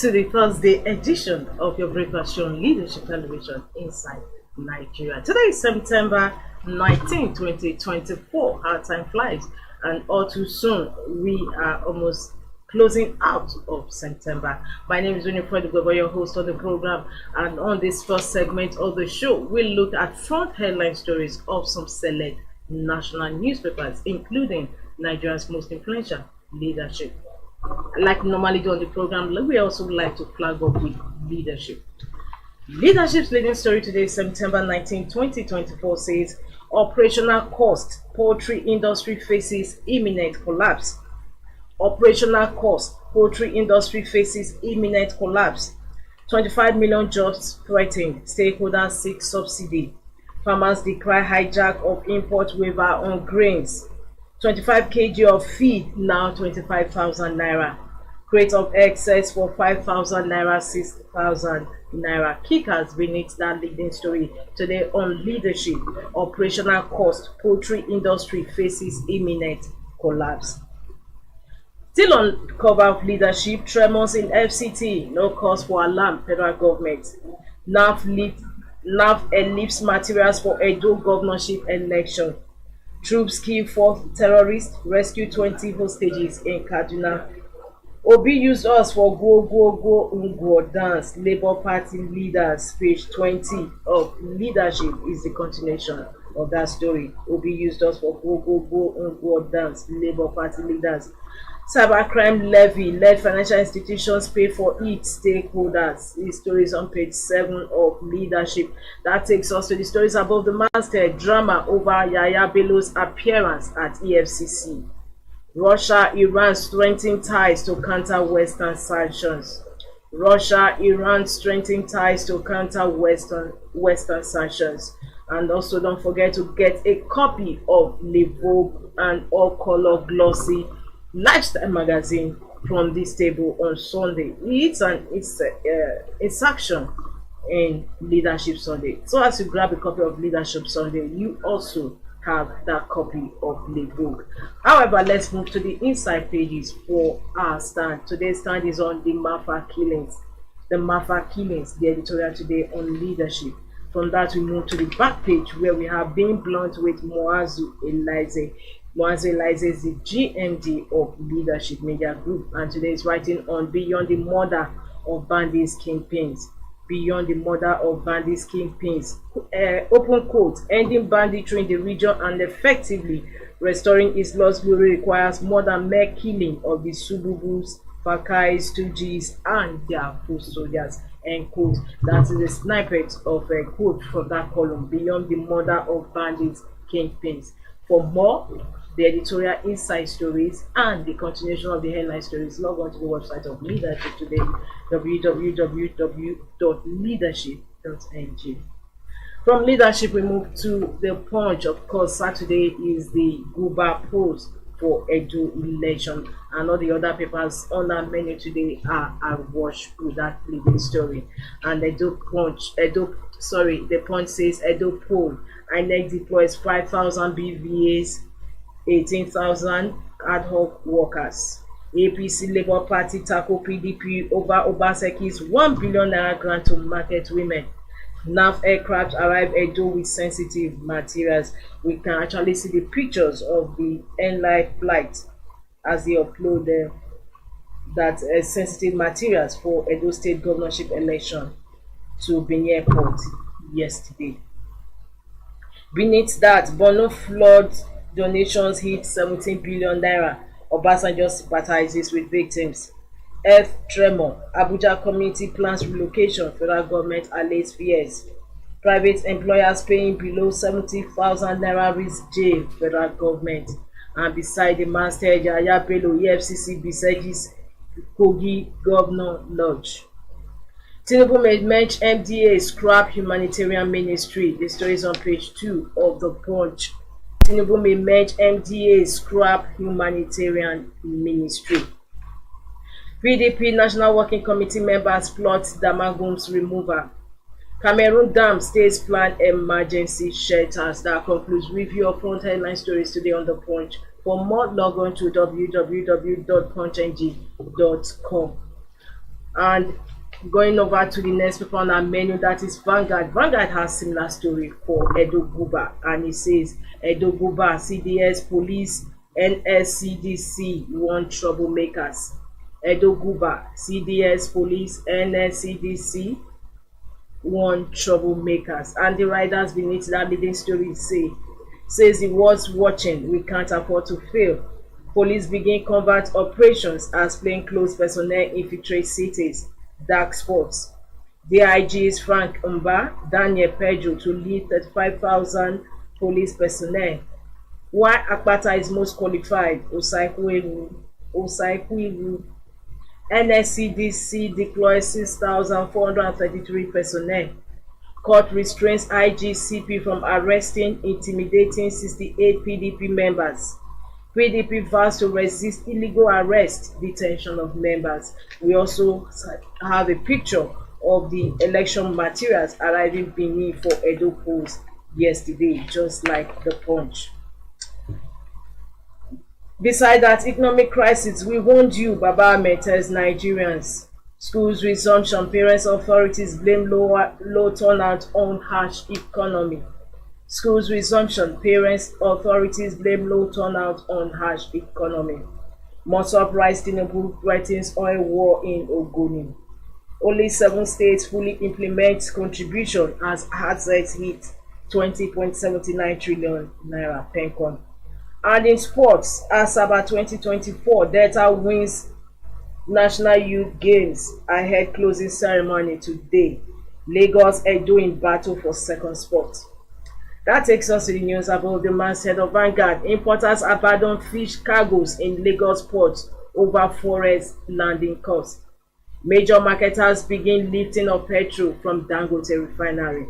to the Thursday edition of your breakfast show on Leadership Television Inside Nigeria. Today is September 19, 2024. How time flies, and all too soon we are almost closing out of September. My name is Winifred Gogo, your host of the program, and on this first segment of the show, we'll look at front headline stories of some select national newspapers, including Nigeria's most influential leadership. Like normally do on the program, we also like to flag up with leadership. Leadership's leading story today, September 19, 2024, says operational cost, poultry industry faces imminent collapse. Operational cost, poultry industry faces imminent collapse. 25 million jobs threatened, stakeholders seek subsidy. Farmers decry hijack of import waiver on grains. 25 kg of feed now 25,000 naira. Crate of excess for 5,000 naira, 6,000 naira. Kickers beneath that leading story today on leadership. Operational cost, poultry industry faces imminent collapse. Still on cover of leadership, tremors in FCT, no cause for alarm, federal government. NAF ellipse materials for Edo governorship election. Troops kill 4 terrorists, rescue 20 hostages in Kaduna. Obi used us for go go go Ngwo dance. Labour Party leaders, page 20 of leadership is the continuation of that story. Obi used us for go go go Ngwo dance. Labour Party leaders. Cybercrime levy led financial institutions pay for it. Stakeholders. These stories on page 7 of leadership. That takes us to the stories above the masthead. Drama over Yaya Bello's appearance at EFCC. Russia, Iran strengthening ties to counter Western sanctions. Russia, Iran strengthening ties to counter Western sanctions. And also don't forget to get a copy of Le Vogue and All Color Glossy lifestyle magazine from this table on Sunday. It's action in Leadership Sunday. So as you grab a copy of Leadership Sunday, you also have that copy of the book. However, let's move to the inside pages for our stand. Today's stand is on the Mafa killings. The Mafa killings, the editorial today on leadership. From that, we move to the back page where we have Being Blunt with Moazu Elize. Moazu Elize is the GMD of Leadership Media Group, and today is writing on Beyond the Murder of Bandits Kingpins. Beyond the murder of bandits kingpins. Open quote, ending banditry in the region and effectively restoring its lost glory requires more than mere killing of the Sububus, Fakais, Stooges, and their foot soldiers. End quote. That is a snippet of a quote from that column, Beyond the Murder of Bandits Kingpins. For more, the editorial inside stories and the continuation of the headline stories, log on to the website of Leadership today, www.leadership.ng. From Leadership, we move to the Punch. Of course, Saturday is the Guba Post for Edo election, and all the other papers on that menu today are awash with that leading story. And the Punch says Edo poll, INEC deploys 5,000 BVAs, 18,000 ad hoc workers. APC Labour Party tackle PDP over Obaseki's 1 billion naira grant to market women. NAF aircraft arrive Edo with sensitive materials. We can actually see the pictures of the NLife flight as they upload that sensitive materials for Edo State governorship election to Benin Airport yesterday. Beneath that, Bono flood donations hit 17 billion naira. Obasanjo sympathizes with victims. Earth tremor. Abuja community plans relocation. Federal government allays fears. Private employers paying below 70,000 naira risk jail. Federal government. And beside the masthead, Yaya Bello, EFCC besieges Kogi Governor Lodge. Tinubu may merge MDA, scrap humanitarian ministry. The story is on page 2 of the Punch. Tinubu may merge MDA, scrap humanitarian ministry. PDP National Working Committee members plot Damagum's removal. Cameroon Dam states plan emergency shelters. That concludes review of front headline stories today on the Punch. For more, log on to www.punchng.com. And going over to the next paper on our menu, that is Vanguard. Vanguard has similar story for Edo Guba, and it says Edo Guba, CDS, police, NSCDC warn troublemakers. Edo Guba, CDS, police, NSCDC warn troublemakers. And the writers beneath that leading story says it was watching, we can't afford to fail. Police begin covert operations as plainclothes personnel infiltrate cities, dark spots. DIGs Frank Mba, Daniel Pedro to lead 35,000 police personnel. Why Akpata is most qualified, Osaiku NSCDC deploys 6,433 personnel. Court restrains IGCP from arresting, intimidating 68 PDP members. PDP vows to resist illegal arrest, detention of members. We also have a picture of the election materials arriving Benin for Edo polls yesterday, just like the Punch. Beside that, economic crisis, we warned you, Baba Ahmed tells Nigerians. Schools resumption, parents authorities blame low turnout on harsh economy. Schools resumption, parents authorities blame low turnout on harsh economy. Mossop rise, Tinubu threatens oil war in Ogoni. Only 7 states fully implement contribution as assets hit 20.79 trillion naira pencon. And in sports, Asaba 2024, Delta wins National Youth Games ahead closing ceremony today. Lagos Edo in battle for second spot. That takes us to the news about the masthead of Vanguard. Importers abandon fish cargoes in Lagos port over forest landing costs. Major marketers begin lifting of petrol from Dangote refinery.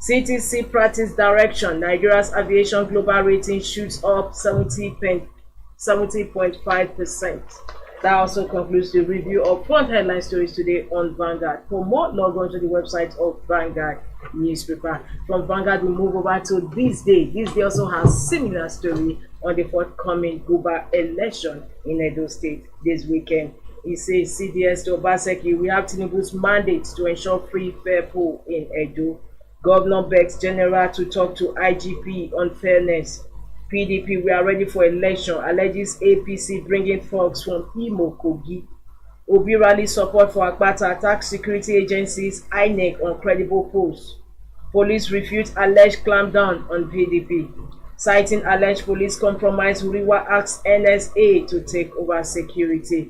CTC practice direction, Nigeria's aviation global rating shoots up 70.5%. That also concludes the review of front headline stories today on Vanguard. For more, log on to the website of Vanguard newspaper. From Vanguard, we move over to This Day. This Day also has similar story on the forthcoming Guba election in Edo State this weekend. It says CDS to Obaseki, we have Tinubu's mandate to ensure free fair poll in Edo. Governor begs General to talk to IGP on fairness. PDP, we are ready for election, alleges APC bringing thugs from Imo Kogi. Obi rally support for Akpata, attacks security agencies, INEC on credible polls. Police refute alleged clampdown on PDP. Citing alleged police compromise, Uriwa asks NSA to take over security.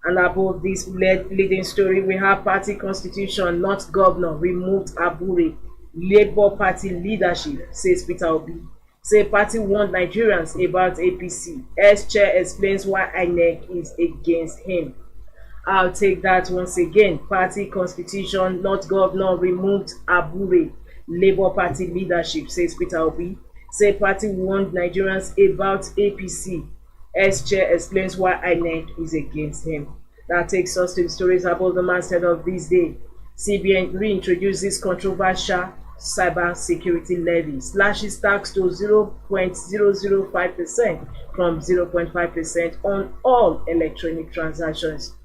And above this leading story, we have party constitution, not governor, removed Abure. Labour Party leadership, says Peter Obi. Say party warned Nigerians about APC. S-chair explains why INEC is against him. I'll take that once again. Party constitution, not governor, removed Abure. Labour Party leadership, says Peter Obi. Say party warned Nigerians about APC. S-chair explains why INEC is against him. That takes us to the stories about the masthead of this day. CBN reintroduces controversial cyber security levy, slashes tax to 0.005% from 0.5% on all electronic transactions.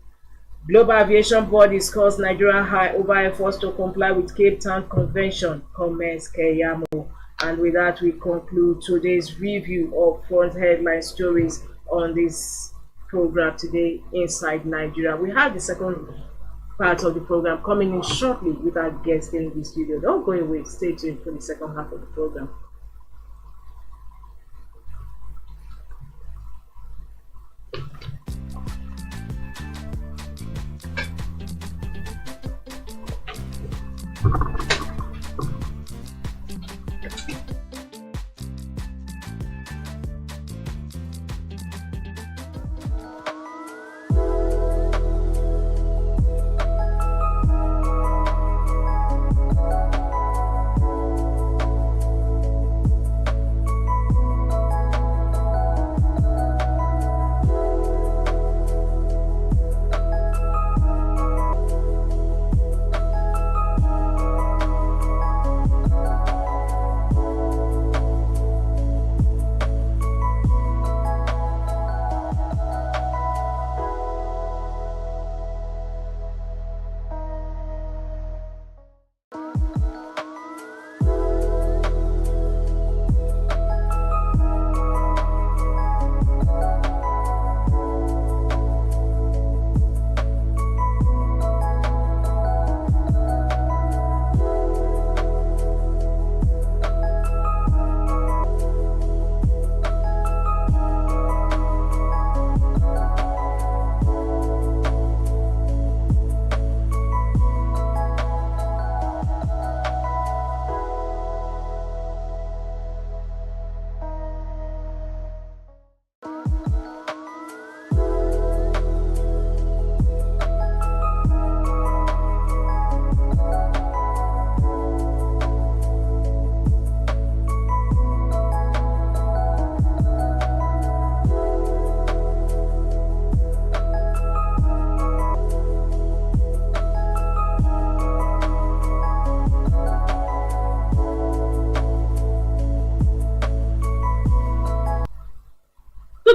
Global Aviation Board discussed Nigeria high over efforts to comply with Cape Town Convention, comments Keyamo. And with that, we conclude today's review of front headline stories on this program today, Inside Nigeria. We have the second part of the program coming in shortly with our guest in the studio. Don't go away, stay tuned for the second half of the program.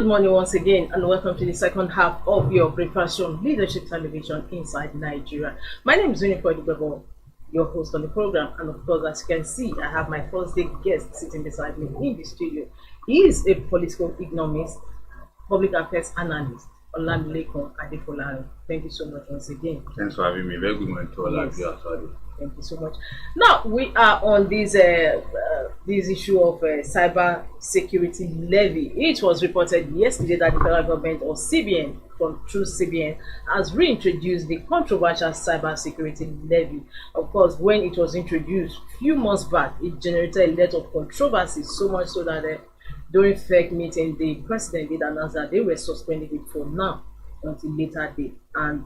morning once again, and welcome to the second half of your breakfast show, Leadership Television Inside Nigeria. My name is Winifred Ubebo, your host on the program, and of course, as you can see, I have my first day guest sitting beside me in the studio. He is a political economist, public affairs analyst, Olamilekun Adefolari. Thank you so much once again. Thanks for having me. Very good morning to all of you as well. Thank you so much. Now we are on this issue of cyber security levy. It was reported yesterday that the federal government, or CBN, through CBN, has reintroduced the controversial cyber security levy. Of course, when it was introduced a few months back, it generated a lot of controversy, so much so that during FEC meeting, the president did announce that they were suspending it for now until later date. And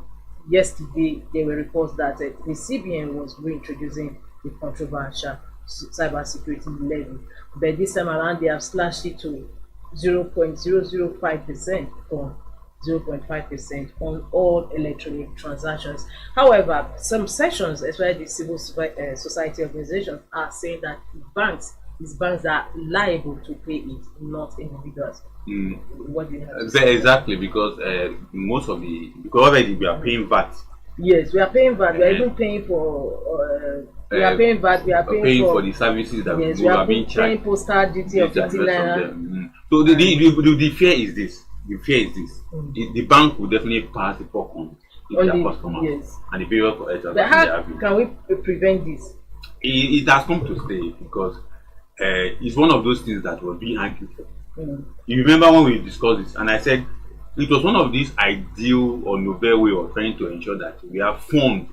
yesterday, there were reports that the CBN was reintroducing the controversial cybersecurity levy. But this time around, they have slashed it to 0.005% from 0.5% on all electronic transactions. However, some sections, especially the civil society organizations, are saying that banks are liable to pay it, not individuals. What do you have to say? Exactly, because most of because already we are paying VAT. Yes, we are paying VAT. We are even paying for. We are paying VAT. We are paying for the services that we are being charged. Paying postal duty of 50 naira. So the fear is this. The fear is this. The bank will definitely pass the pork on their customers. Yes. And the period for it. But how can we prevent this? It has come to stay because it's one of those things that was being argued for. You remember when we discussed this, and I said it was one of these ideal or novel way of trying to ensure that we have funds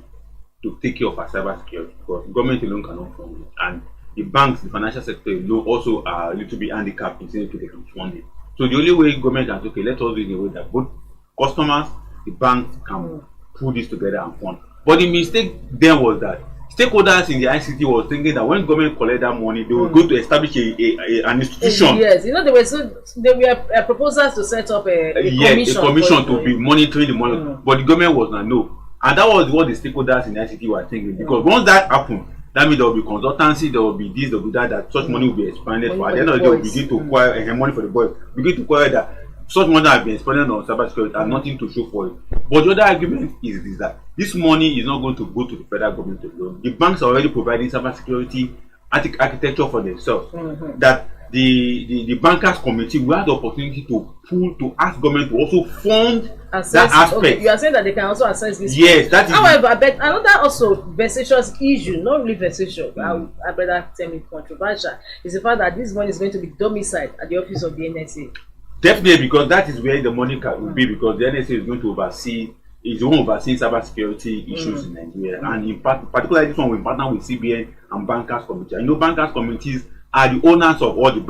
to take care of our cyber security, because government alone cannot fund it, and the banks, the financial sector alone also are a little bit handicapped in saying they can fund it. So the only way government can say, okay, let us do it in a way that both customers, the banks can pull this together and fund. But the mistake then was that stakeholders in the ICT was thinking that when government collect that money, they were going to establish an institution. Yes, there were proposals to set up a commission to be monitoring the money, but the government was not no, and that was what the stakeholders in the ICT were thinking. Because once that happened, that means there will be consultancy, there will be this, there will be that such money will be expanded for. At the end of the day, we begin to acquire money for the boys. Begin to acquire that such money has been expanded on cybersecurity and nothing to show for it. But the other argument is this, that this money is not going to go to the federal government alone. The banks are already providing cybersecurity architecture for themselves. That the bankers committee will have the opportunity to ask government to also fund that aspect. Okay, you are saying that they can also assess this. Yes, that is. However, but another also vexatious issue, not really vexatious, I better term it controversial, is the fact that this money is going to be domiciled at the office of the NSA. Definitely, because that is where the money will be, because the NSA is going to overseeing cybersecurity issues in Nigeria, and in particular this one we partner with CBN and bankers committee. I know bankers committees are the owners of all the